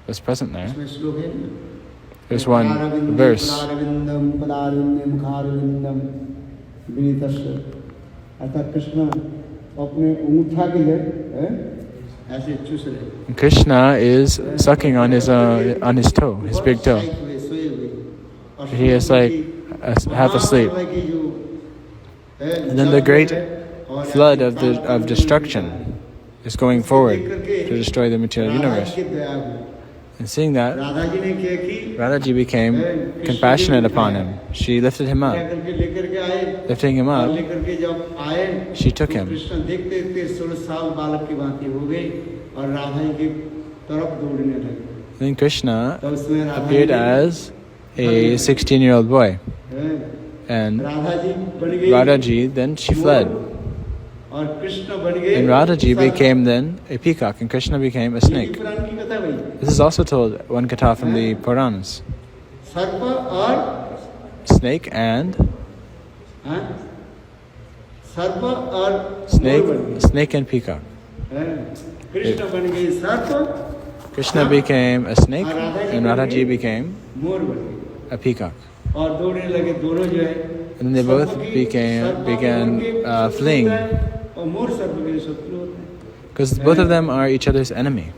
[SPEAKER 2] was present there. There's one verse. And Krishna is sucking on his toe, his big toe. He is like half asleep. And then the great flood of destruction is going forward to destroy the material universe. And seeing that, Radhaji became compassionate upon him. She lifted him up. Lifting him up, she took him. Then Krishna appeared as a 16-year-old boy. And Radhaji, then she fled. And Radhaji became then a peacock, and Krishna became a snake. This is also told, one katha from the Puranas. Snake and snake and peacock. Krishna became a snake, and Radhaji became a peacock. And they both began fleeing, because both of them are each other's enemy.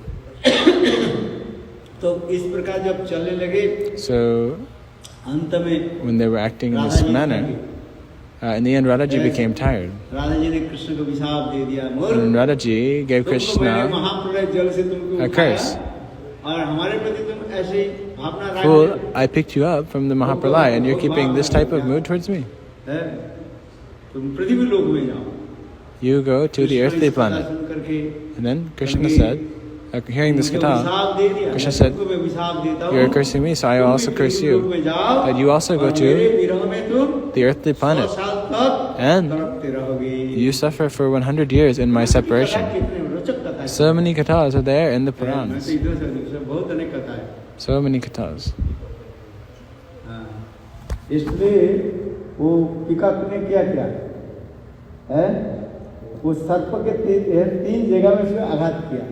[SPEAKER 2] So when they were acting in this manner, in the end Radhaji became tired. And Radhaji gave Krishna a curse. Fool, I picked you up from the Mahapralaya and you're keeping this type of mood towards me. You go to the earthly planet. And then Krishna said, hearing this katha, Krishna said, you're cursing me, so I will also curse you. That you also go to the earthly planet. And you suffer for 100 years in my separation. So many kathas are there in the Puranas. So many kathas.
[SPEAKER 1] इसलिए वो पिकाक ने क्या किया है, वो सर्प के तीन जगह में से आघात किया,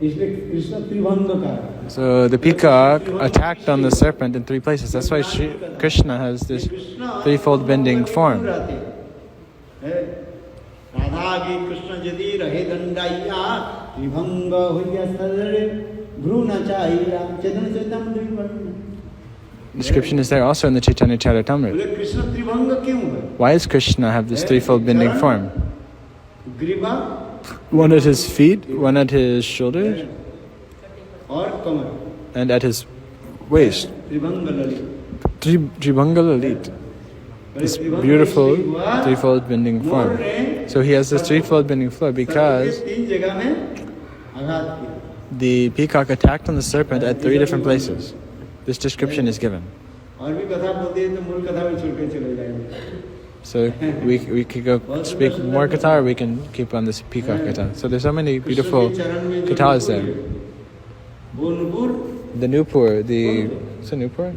[SPEAKER 1] इसलिए कृष्ण त्रिभंग का.
[SPEAKER 2] So the peacock attacked on the serpent in three places. That's why Krishna has this threefold bending form. Description is there also in the Chaitanya Charitamrita. Why does Krishna have this threefold bending form? One at his feet, one at his shoulders, and at his waist. Tribhanga Lalit. This beautiful threefold bending form. So he has this threefold bending form because the peacock attacked on the serpent at three different places. This description is given. So we could go speak more katha, or we can keep on this peacock katha. So there's so many beautiful kathas there. The Nupur, what's the Nupur?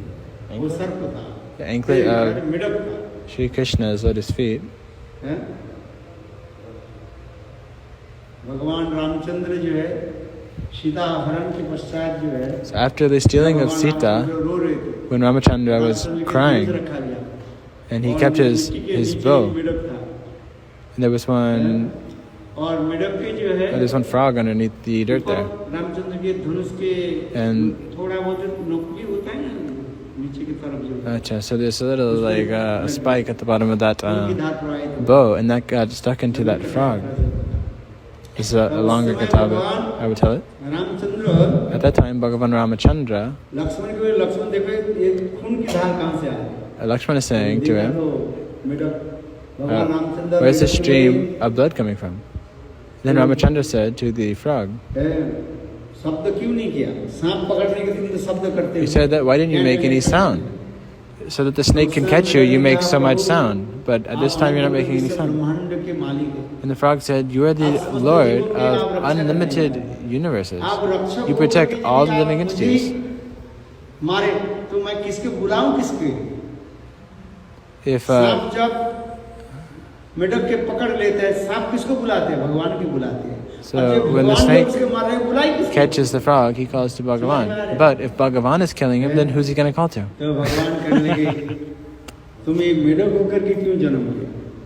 [SPEAKER 2] The anklet of Sri Krishna is at his feet. So after the stealing of Sita, when Ramachandra was crying, and he kept his bow, and there was one frog underneath the dirt there, and so there's a little like a spike at the bottom of that bow, and that got stuck into that frog. This is a longer katha, I would tell it. At that time, Bhagavan Ramachandra, Lakshmana is saying to him, where's the stream of blood coming from? Then Ramachandra said to the frog, he said that, why didn't you make any sound? so that the snake can catch you, you make so much sound. But at this time, you're not making any sound. And the frog said, you are the Lord of unlimited universes. You protect all the living entities. If so when the snake catches the frog, he calls to Bhagavan. But if Bhagavan is killing him, then who's he going to call to?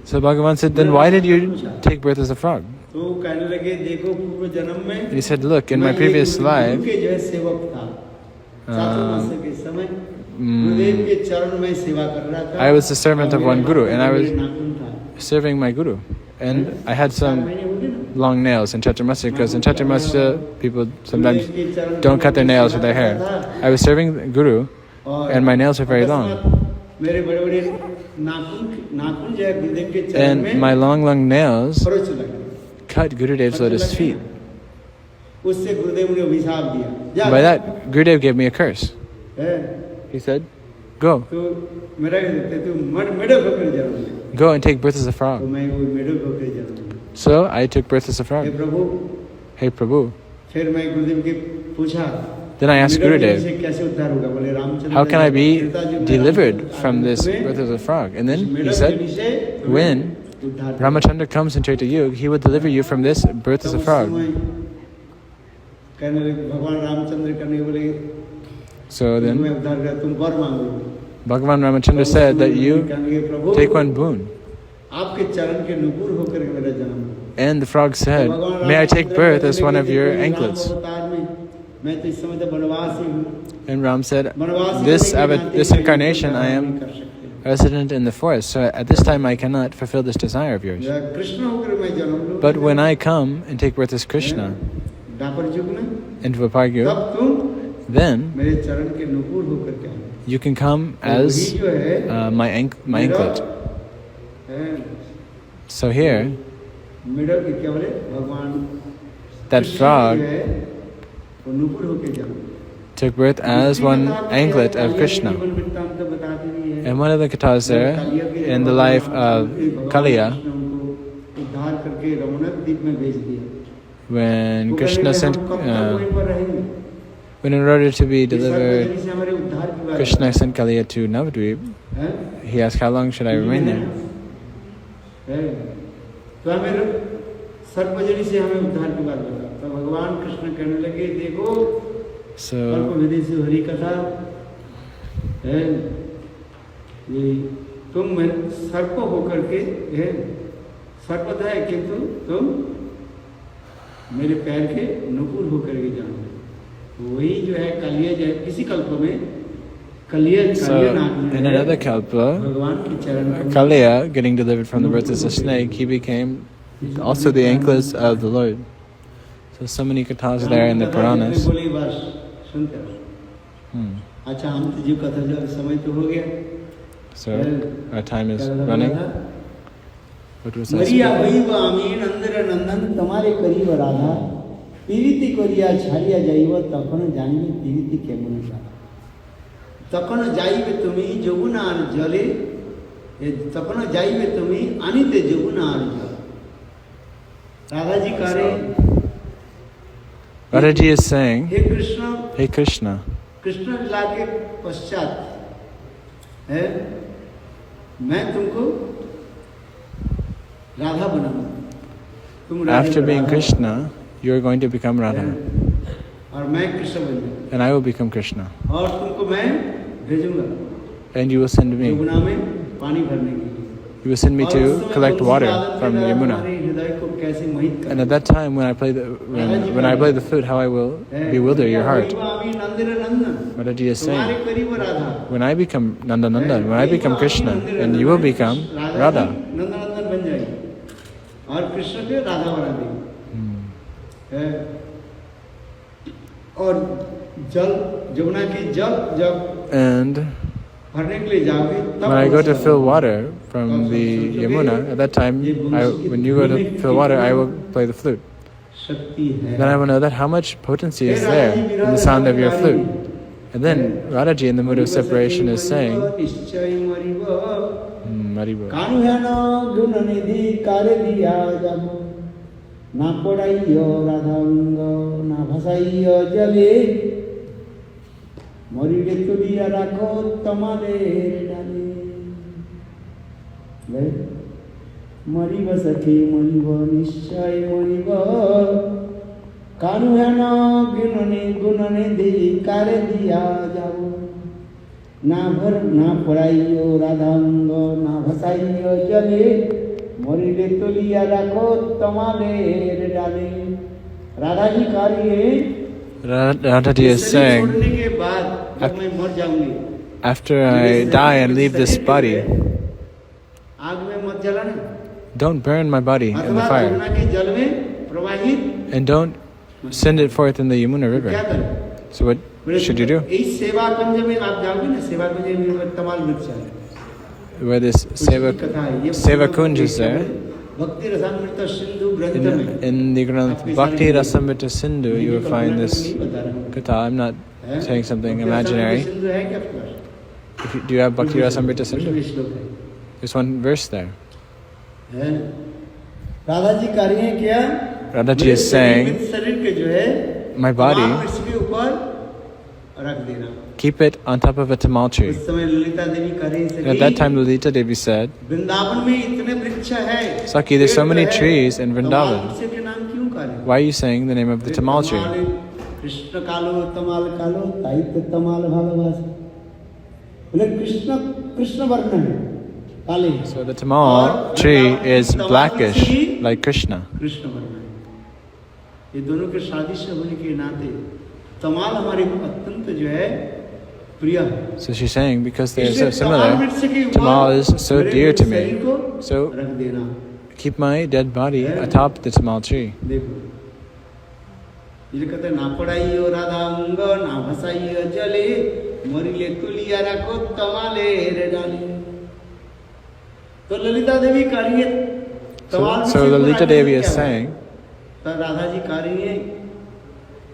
[SPEAKER 2] So Bhagavan said, then why did you take birth as a frog? And he said, look, in my previous life, I was the servant of one guru, and I was serving my guru. And I had some long nails in Chaturmasya, because in Chaturmasya, people sometimes don't cut their nails with their hair. I was serving the guru, and my nails were very long. And my long nails cut Gurudev's lotus feet. By that, Gurudev gave me a curse. He said, go and take birth as a frog. So I took birth as a frog. Hey Prabhu. Then I asked Gurudev, how can I be delivered from this birth as a frog? And then he said, when Ramachandra comes into Treta Yuga, he will deliver you from this birth as a frog. So then Bhagavan Ramachandra said that you take one boon. And the frog said, may I take birth as one of your anklets? And Ram said, this incarnation I am resident in the forest, so at this time I cannot fulfill this desire of yours. But when I come and take birth as Krishna in Dwapar Yuga, then you can come as my anklet. So here, that frog took birth as one anklet of Krishna. And one of the kathas there, in the life of Kaliya, when Krishna sent, when in order to be delivered, Krishna sent Kaliya to Navadvip, he asked, how long should I remain there? So
[SPEAKER 1] मेरे पैर के नुपुर होकर के जाओ, वही जो है कलिया जो है इसी कल्प में
[SPEAKER 2] So in another kalpa, Kaliya, getting delivered from the birth as a snake, he became also the anklets of the Lord. So many kathas there in the Puranas. So our time is running. What was that?
[SPEAKER 1] তখন যাইবে তুমি যমুনার জলে, তখন যাইবে তুমি আনিতে যমুনার জল। রাধাজি করে,
[SPEAKER 2] Radhaji is saying,
[SPEAKER 1] Hey Krishna,
[SPEAKER 2] Krishna
[SPEAKER 1] लीला के पश्चात है मैं तुमको राधा बनाऊंगा।
[SPEAKER 2] After being Krishna, you are going to become Radha.
[SPEAKER 1] और मैं कृष्ण बन जाऊंगा।
[SPEAKER 2] And I will become Krishna.
[SPEAKER 1] और तुमको मैं भेजूंगा।
[SPEAKER 2] And you will send me.
[SPEAKER 1] Yamuna में पानी भरने के लिए।
[SPEAKER 2] You will send me to collect water from Yamuna. And at that time, when I play the flute, how I will bewilder your heart. Radhaji is saying, when I become Nandanandan, when I become Krishna, and you will become Radha. And when I go to fill water from the Yamuna, at that time, when you go to fill water, I will play the flute. Then I will know that how much potency is there in the sound of your flute. And then Radhaji, in the mood of separation, is saying, Maribo.
[SPEAKER 1] Mariba sakhi mariba nishchay mariba kanuhana gunane di kare diya jabo na bhar na paraiyo radhango na bhasaiyo jale morile tuliya rakho tamale dale. Radhaji kariye
[SPEAKER 2] Radhaji is saying, after I die and leave this body, don't burn my body in the fire, and don't send it forth in the Yamuna river. So what should you do? Where this Seva Kunj is there, in the Bhakti-Rasamrita Sindhu, you will find this katha. I'm not saying something imaginary. Do you have Bhakti-Rasamrita Sindhu? There's one verse there. Radhaji is saying, my body, keep it on top of a tamal tree. And at that time, Lila-Devi said, Saki, there's so many trees in Vrindavan. Why are you saying the name of the tamal tree? So the tamal tree is blackish, like Krishna. So she's saying, because they're so similar, tamal is so dear to me, so keep my dead body atop the tamal tree. So Lila-Devi is saying,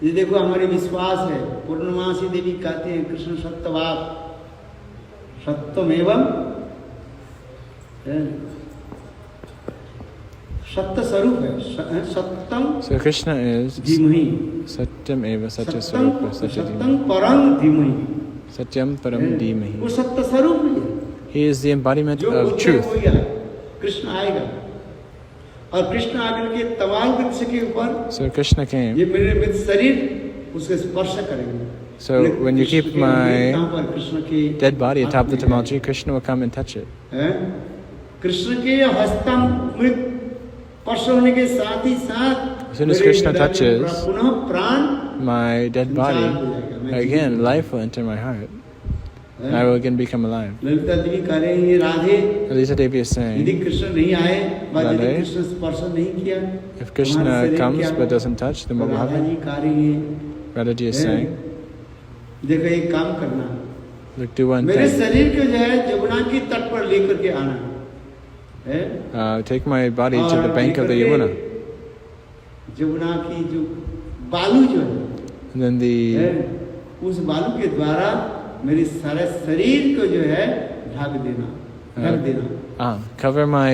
[SPEAKER 2] ये देखो हमारे विश्वास है, पूर्णमासी देवी कहते हैं कृष्ण सत्यवाद सत्यमेवं सत्य स्वरूप है सत्यम. So Krishna is satyam eva satya swarupa satyam param dhimahi satyam param dhimahi. वो सत्य स्वरूप है. He is the embodiment of truth. Krishna आएगा और कृष्ण आकर के तमाल वृक्ष के ऊपर, so Krishna came, ये मेरे मृत शरीर उसके स्पर्श करेंगे. So when you keep my dead body atop the tamal tree, Krishna will come and touch it. Krishna के हस्तम मृत स्पर्श होने के साथ ही साथ, as soon as Krishna touches my dead body, again life will enter my heart. And I will again become alive. Lila-Devi is saying, Radhe, if Krishna comes but doesn't touch, then what will happen? Radhaji is saying, look, do one thing. Take my body to the bank of the Yamuna. And then मेरे सारे शरीर को जो है ढक देना, ढक देना. Cover my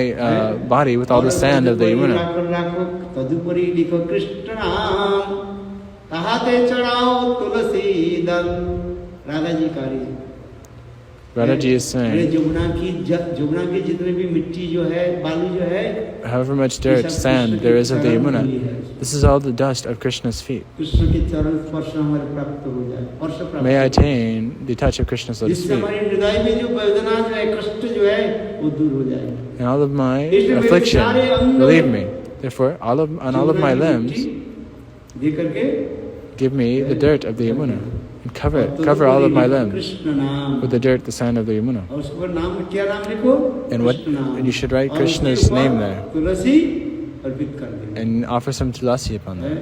[SPEAKER 2] body with all the sand of the Yamuna. तदुपरि लिखो कृष्ण नाम ताहाते चढ़ाओ तुलसी दल. राधाजी कार्य. Radhaji is saying, however much dirt, sand there is of the Yamuna, this is all the dust of Krishna's feet. May I attain the touch of Krishna's lotus feet. And all of my affliction, relieve me. Therefore, on all of my limbs, give me the dirt of the Yamuna. And cover all of my limbs with the dirt, the sand of the Yamuna. And you should write Krishna's name there and offer some tulasi upon that.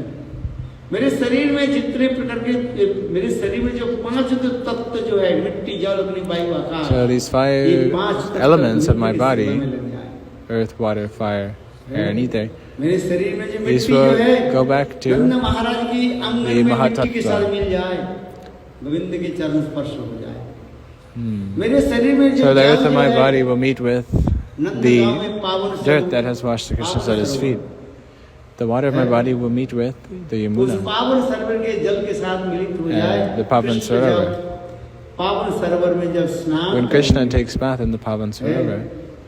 [SPEAKER 2] So these 5 elements of my body, earth, water, fire, air and ether, these will go back to the Mahatattva.
[SPEAKER 1] Govind के चरण स्पर्श हो जाए। मेरे शरीर में जो
[SPEAKER 2] So the earth
[SPEAKER 1] जल
[SPEAKER 2] of my
[SPEAKER 1] है,
[SPEAKER 2] body will meet with
[SPEAKER 1] Nand
[SPEAKER 2] the
[SPEAKER 1] गांव में पावन
[SPEAKER 2] dirt
[SPEAKER 1] Sarovar-
[SPEAKER 2] that has washed the Krishna's at his
[SPEAKER 1] पावन
[SPEAKER 2] feet. The water of my body will meet with the
[SPEAKER 1] उस
[SPEAKER 2] Yamuna,
[SPEAKER 1] पावन सरोवर के जल के साथ मिलित हो जाए।
[SPEAKER 2] the Pavan
[SPEAKER 1] Krishna
[SPEAKER 2] Sarovar.
[SPEAKER 1] जब पावन सरोवर में जब स्नान
[SPEAKER 2] When Krishna
[SPEAKER 1] करेंगे,
[SPEAKER 2] takes bath in the Pavan Sarovar,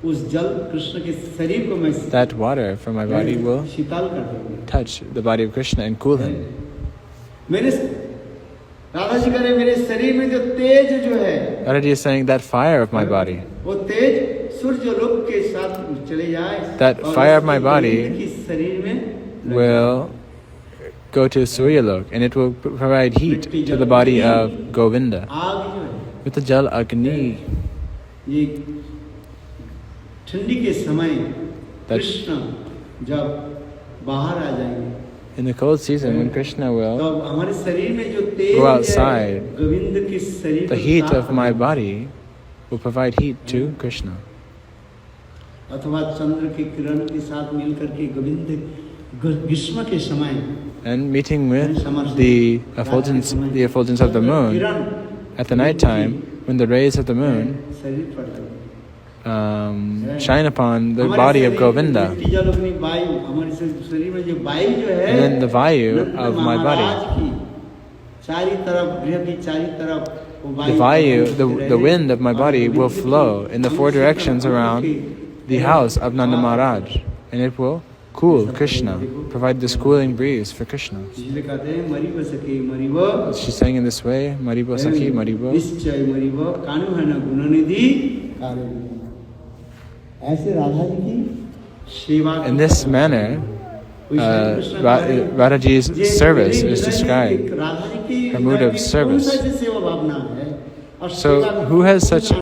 [SPEAKER 1] उस जल कृष्ण के शरीर को मैं
[SPEAKER 2] that water from my body will
[SPEAKER 1] शीतल कर देंगे।
[SPEAKER 2] touch the body of Krishna and cool him.
[SPEAKER 1] मेरे राधा जी कह रहे मेरे शरीर में जो तेज जो है,
[SPEAKER 2] Radhaji is saying that fire of my body,
[SPEAKER 1] वो तेज सूर्य लोक के साथ चले जाए।
[SPEAKER 2] That
[SPEAKER 1] और
[SPEAKER 2] fire of my
[SPEAKER 1] उसके
[SPEAKER 2] body
[SPEAKER 1] गोविंद के शरीर में
[SPEAKER 2] will go to Suryalok and it will provide heat to the body of Govinda.
[SPEAKER 1] आग जो है,
[SPEAKER 2] With the Jal Agni,
[SPEAKER 1] ये ठंडी के समय
[SPEAKER 2] That-
[SPEAKER 1] कृष्ण जब बाहर आ जाएंगे,
[SPEAKER 2] in the cold season when Krishna will,
[SPEAKER 1] तो हमारे शरीर में जो तेज
[SPEAKER 2] Go
[SPEAKER 1] है,
[SPEAKER 2] outside.
[SPEAKER 1] गोविंद के शरीर
[SPEAKER 2] the
[SPEAKER 1] को
[SPEAKER 2] heat
[SPEAKER 1] साफ
[SPEAKER 2] of my
[SPEAKER 1] करेगा।
[SPEAKER 2] body will provide heat to Krishna.
[SPEAKER 1] अथवा चंद्र के किरण के साथ मिलकर के गोविंद ग्रीष्म के समय
[SPEAKER 2] And meeting with the effulgence of the moon at the night time, when the rays of the moon
[SPEAKER 1] शरीर पर लगे।
[SPEAKER 2] shine upon the
[SPEAKER 1] हमारे
[SPEAKER 2] body of
[SPEAKER 1] शरीर में
[SPEAKER 2] Govinda,
[SPEAKER 1] मिट्टी जल अग्नि वायु, हमारे शरीर में जो वायु जो है,
[SPEAKER 2] and then the Vayu
[SPEAKER 1] Nand
[SPEAKER 2] of my
[SPEAKER 1] Maharaj
[SPEAKER 2] body.
[SPEAKER 1] की चारी तरफ, गृह की चारी तरफ वो
[SPEAKER 2] The Vayu, the wind of my body will flow in the four directions around the house of Nanda Maharaj, and it will cool Krishna, provide this cooling breeze for Krishna.
[SPEAKER 1] इसलिए कहते हैं मरिव सके मरिव,
[SPEAKER 2] She's saying in this way, Maribo Sakhi, Maribo.
[SPEAKER 1] निश्चय मरिव, कानु है न गुणनिधि कार्य विधि। ऐसे राधा जी की सेवा
[SPEAKER 2] In this manner, Radhaji's service is described, her mood of service. So, who has such